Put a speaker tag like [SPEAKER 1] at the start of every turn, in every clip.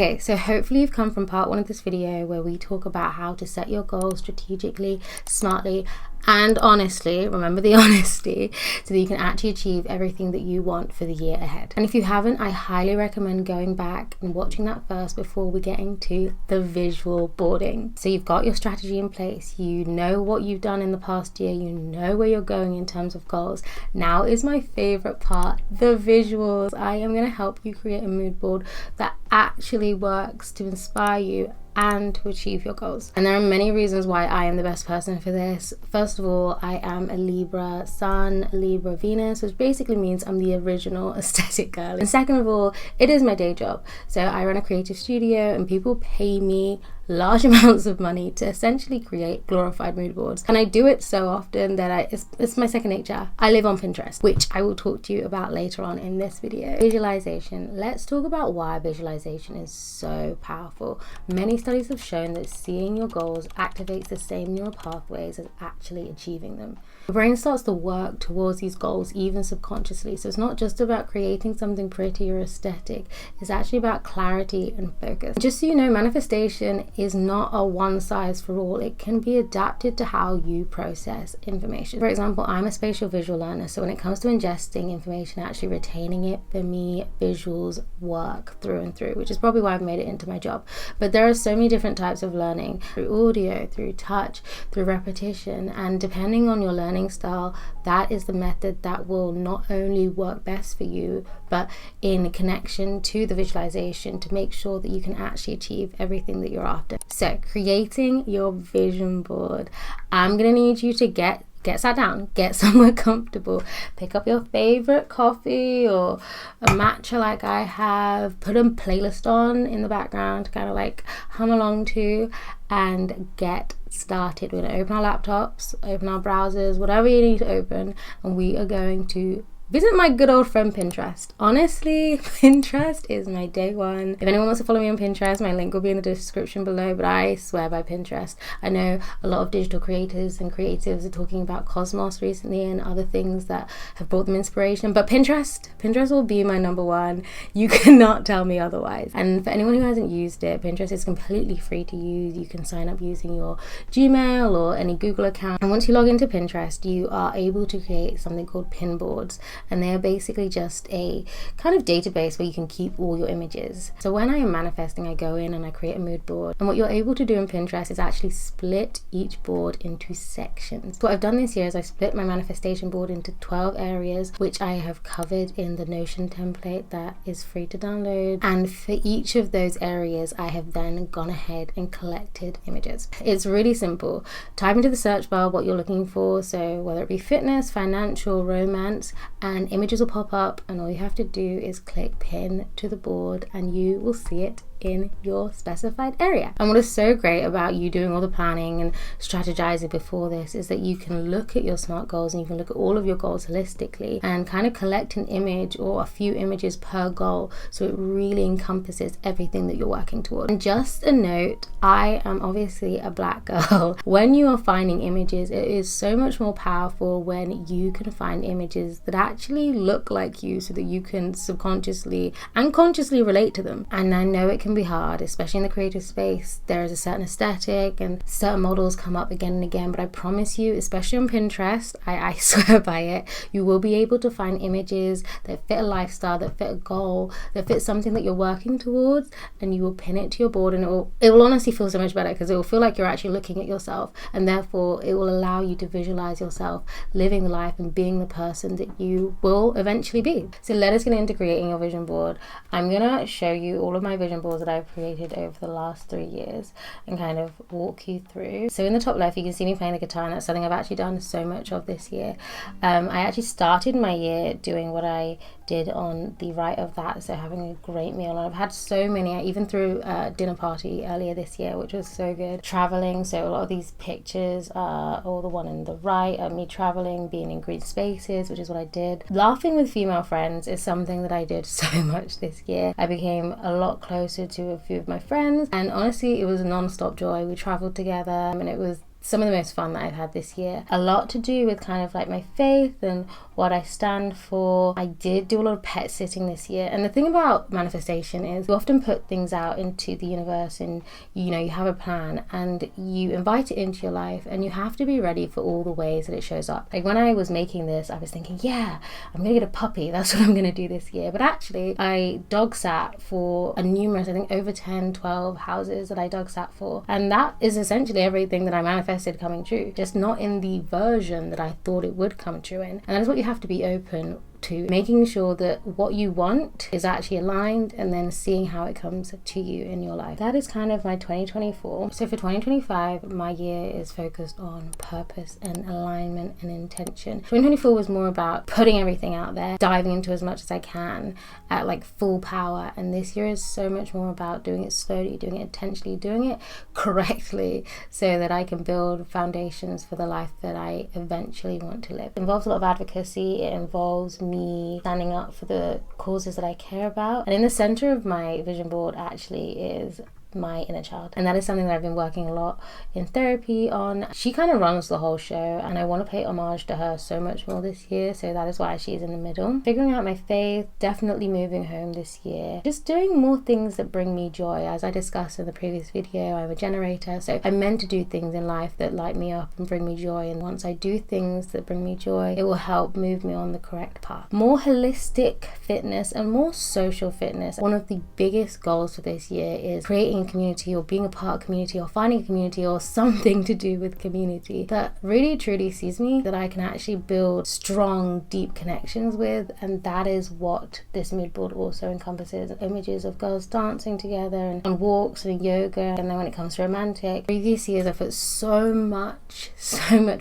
[SPEAKER 1] Okay, so hopefully you've come from part 1 of this video where we talk about how to set your goals strategically, smartly, and honestly, remember the honesty, so that you can actually achieve everything that you want for the year ahead. And if you haven't, I highly recommend going back and watching that first before we get into the visual boarding. So you've got your strategy in place, you know what you've done in the past year, you know where you're going in terms of goals. Now is my favorite part, the visuals. I am going to help you create a mood board that actually works to inspire you and to achieve your goals. And there are many reasons why I am the best person for this. First of all, I am a Libra Sun, Libra Venus, which basically means I'm the original aesthetic girl. And second of all, it is my day job. So I run a creative studio and people pay me large amounts of money to essentially create glorified mood boards. And I do it so often that it's my second nature. I live on Pinterest, which I will talk to you about later on in this video. Visualization. Let's talk about why visualization is so powerful. Many studies have shown that seeing your goals activates the same neural pathways as actually achieving them. The brain starts to work towards these goals even subconsciously. So it's not just about creating something pretty or aesthetic. It's actually about clarity and focus. Just so you know, manifestation is not a one size for all. It can be adapted to how you process information. For example, I'm a spatial visual learner, so when it comes to ingesting information, actually retaining it, for me, visuals work through and through, which is probably why I've made it into my job. But there are so many different types of learning, through audio, through touch, through repetition, and depending on your learning style, that is the method that will not only work best for you, but in connection to the visualization to make sure that you can actually achieve everything that you're after. So creating your vision board, I'm gonna need you to get sat down, get somewhere comfortable, pick up your favorite coffee or a matcha like I have, put a playlist on in the background to kind of like hum along to, and get started. We're gonna open our laptops, open our browsers, whatever you need to open, and we are going to visit my good old friend Pinterest. Honestly, Pinterest is my day one. If anyone wants to follow me on Pinterest, my link will be in the description below, but I swear by Pinterest. I know a lot of digital creators and creatives are talking about Cosmos recently and other things that have brought them inspiration, but Pinterest will be my number one. You cannot tell me otherwise. And for anyone who hasn't used it, Pinterest is completely free to use. You can sign up using your Gmail or any Google account. And once you log into Pinterest, you are able to create something called pin boards. And they are basically just a kind of database where you can keep all your images. So when I am manifesting, I go in and I create a mood board. And what you're able to do in Pinterest is actually split each board into sections. So what I've done this year is I split my manifestation board into 12 areas, which I have covered in the Notion template that is free to download. And for each of those areas, I have then gone ahead and collected images. It's really simple. Type into the search bar what you're looking for. So whether it be fitness, financial, romance, and images will pop up, and all you have to do is click pin to the board and you will see it in your specified area. And what is so great about you doing all the planning and strategizing before this is that you can look at your SMART goals and you can look at all of your goals holistically and kind of collect an image or a few images per goal, so it really encompasses everything that you're working toward. And just a note, I am obviously a black girl. When you are finding images, it is so much more powerful when you can find images that actually look like you so that you can subconsciously and consciously relate to them. And I know it can be hard, especially in the creative space. There is a certain aesthetic and certain models come up again and again, but I promise you, especially on Pinterest, I swear by it, you will be able to find images that fit a lifestyle, that fit a goal, that fit something that you're working towards, and you will pin it to your board, and it will honestly feel so much better because it will feel like you're actually looking at yourself, and therefore it will allow you to visualize yourself living the life and being the person that you will eventually be. So let us get into creating your vision board. I'm gonna show you all of my vision boards that I've created over the last 3 years and kind of walk you through. So in the top left you can see me playing the guitar, and that's something I've actually done so much of this year. I actually started my year doing what I did on the right of that, so having a great meal, and I've had so many. I even threw a dinner party earlier this year, which was so good. Traveling, so a lot of these pictures are, or the one in the right, are me traveling, being in green spaces, which is what I did. Laughing with female friends is something that I did so much this year. I became a lot closer to a few of my friends, and honestly it was non-stop joy. We traveled together and it was some of the most fun that I've had this year. A lot to do with kind of like my faith and what I stand for. I did do a lot of pet sitting this year, and the thing about manifestation is you often put things out into the universe, and you have a plan and you invite it into your life, and you have to be ready for all the ways that it shows up. Like when I was making this, I was thinking, yeah, I'm gonna get a puppy, that's what I'm gonna do this year. But actually I dog sat for I think over 10, 12 houses that I dog sat for, and that is essentially everything that I manifested coming true, just not in the version that I thought it would come true in. And that is what you have to be open to, making sure that what you want is actually aligned, and then seeing how it comes to you in your life. That is kind of my 2024. So for 2025, my year is focused on purpose and alignment and intention. 2024 was more about putting everything out there, diving into as much as I can at like full power, and this year is so much more about doing it slowly, doing it intentionally, doing it correctly, so that I can build foundations for the life that I eventually want to live. It involves a lot of advocacy. It involves me standing up for the causes that I care about, and in the center of my vision board actually is my inner child, and that is something that I've been working a lot in therapy on. She kind of runs the whole show, and I want to pay homage to her so much more this year, so that is why she's in the middle. Figuring out my faith, definitely moving home this year, just doing more things that bring me joy. As I discussed in the previous video, I'm a generator, so I'm meant to do things in life that light me up and bring me joy, and once I do things that bring me joy, it will help move me on the correct path. More holistic fitness and more social fitness. One of the biggest goals for this year is creating a community, or being a part of community, or finding a community, or something to do with community that really truly sees me, that I can actually build strong, deep connections with. And that is what this mood board also encompasses: images of girls dancing together and on walks and yoga. And then when it comes to romantic, previous years I've put so much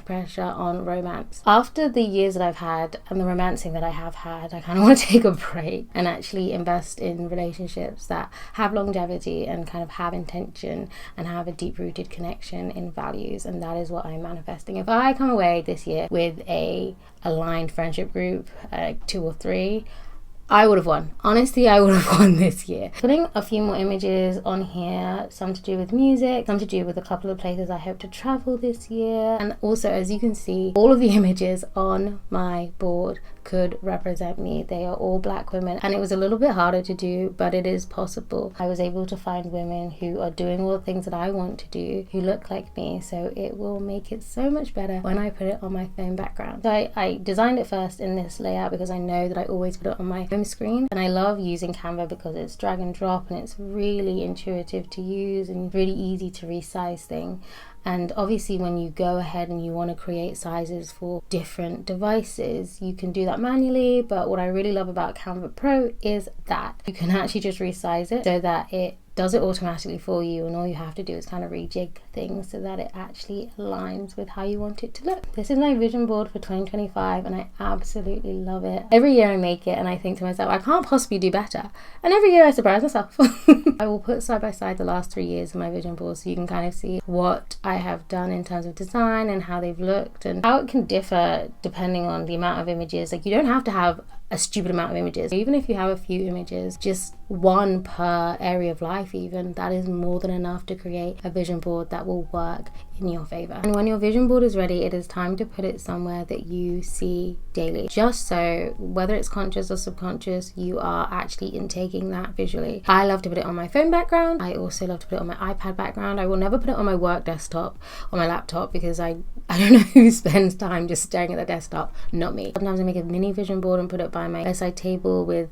[SPEAKER 1] pressure on romance. After the years that I've had and the romancing that I have had, I kind of want to take a break and actually invest in relationships that have longevity and kind of have intention and have a deep-rooted connection in values. And that is what I'm manifesting. If I come away this year with a aligned friendship group, 2 or 3, I would have won. Honestly, I would have won this year. Putting a few more images on here, some to do with music, some to do with a couple of places I hope to travel this year. And also, as you can see, all of the images on my board could represent me. They are all black women, and it was a little bit harder to do, but it is possible. I was able to find women who are doing all the things that I want to do, who look like me, so it will make it so much better when I put it on my phone background. So I designed it first in this layout because I know that I always put it on my home screen, and I love using Canva because it's drag and drop, and it's really intuitive to use and really easy to resize things. And obviously when you go ahead and you want to create sizes for different devices, you can do that manually. But what I really love about Canva Pro is that you can actually just resize it so that it does it automatically for you, and all you have to do is kind of rejig things so that it actually aligns with how you want it to look. This is my vision board for 2025, and I absolutely love it. Every year I make it and I think to myself, I can't possibly do better, and every year I surprise myself. I will put side by side the last 3 years of my vision board so you can kind of see what I have done in terms of design and how they've looked and how it can differ depending on the amount of images. Like, you don't have to have a stupid amount of images. Even if you have a few images, just one per area of life even, that is more than enough to create a vision board that will work in your favor. And when your vision board is ready, it is time to put it somewhere that you see daily, just so whether it's conscious or subconscious, you are actually intaking that visually. I love to put it on my phone background. I also love to put it on my iPad background. I will never put it on my work desktop or my laptop because I don't know who spends time just staring at the desktop. Not me. Sometimes I make a mini vision board and put it by my bedside table with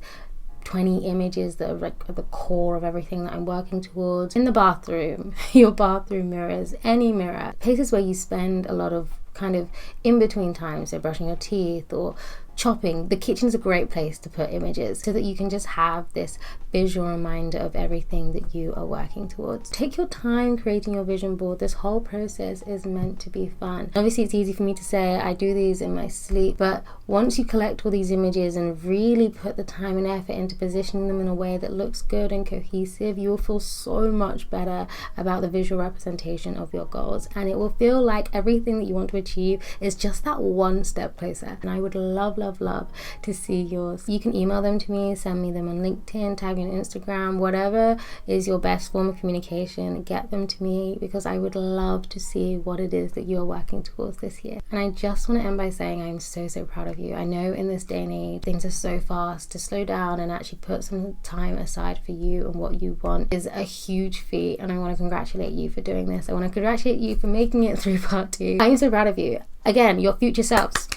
[SPEAKER 1] 20 images that are like at the core of everything that I'm working towards. In the bathroom, your bathroom mirrors, any mirror, places where you spend a lot of kind of in between times, so brushing your teeth or chopping. The kitchen's a great place to put images so that you can just have this visual reminder of everything that you are working towards. Take your time creating your vision board. This whole process is meant to be fun. Obviously it's easy for me to say, I do these in my sleep, but once you collect all these images and really put the time and effort into positioning them in a way that looks good and cohesive, you will feel so much better about the visual representation of your goals, and it will feel like everything that you want to achieve is just that one step closer. And I would love love to see yours. You can email them to me, send me them on LinkedIn, tag me on Instagram, whatever is your best form of communication, get them to me, because I would love to see what it is that you're working towards this year. And I just want to end by saying I'm so proud of you. I know in this day and age things are so fast. To slow down and actually put some time aside for you and what you want is a huge feat, and I want to congratulate you for doing this. I want to congratulate you for making it through part 2. I'm so proud of you. Again, your future selves.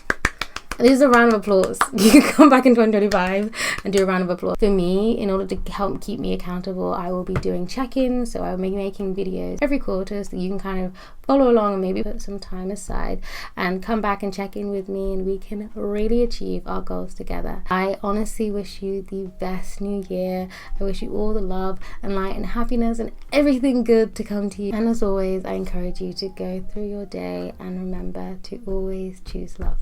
[SPEAKER 1] This is a round of applause. You can come back in 2025 and do a round of applause. For me, in order to help keep me accountable, I will be doing check-ins. So I'll be making videos every quarter so that you can kind of follow along and maybe put some time aside and come back and check in with me, and we can really achieve our goals together. I honestly wish you the best new year. I wish you all the love and light and happiness and everything good to come to you. And as always, I encourage you to go through your day and remember to always choose love.